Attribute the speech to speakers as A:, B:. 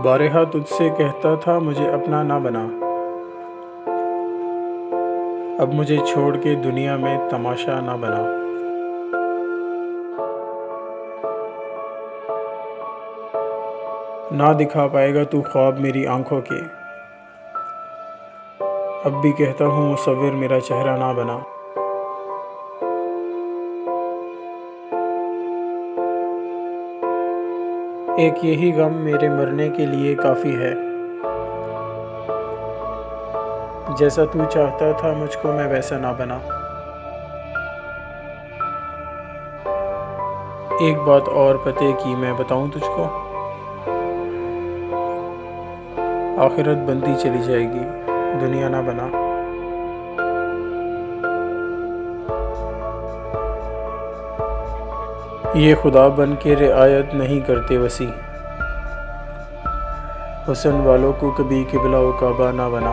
A: बारहा तुझसे कहता था मुझे अपना ना बना, अब मुझे छोड़ के दुनिया में तमाशा ना बना। ना दिखा पाएगा तू ख्वाब मेरी आंखों के, अब भी कहता हूँ मुसव्विर मेरा चेहरा ना बना। एक यही गम मेरे मरने के लिए काफ़ी है, जैसा तू चाहता था मुझको मैं वैसा ना बना। एक बात और पते की मैं बताऊं तुझको, आखिरत बनती चली जाएगी दुनिया ना बना। ये खुदा बन के रियायत नहीं करते वसी, हुस्न वालों को कभी किबला व काबा ना बना।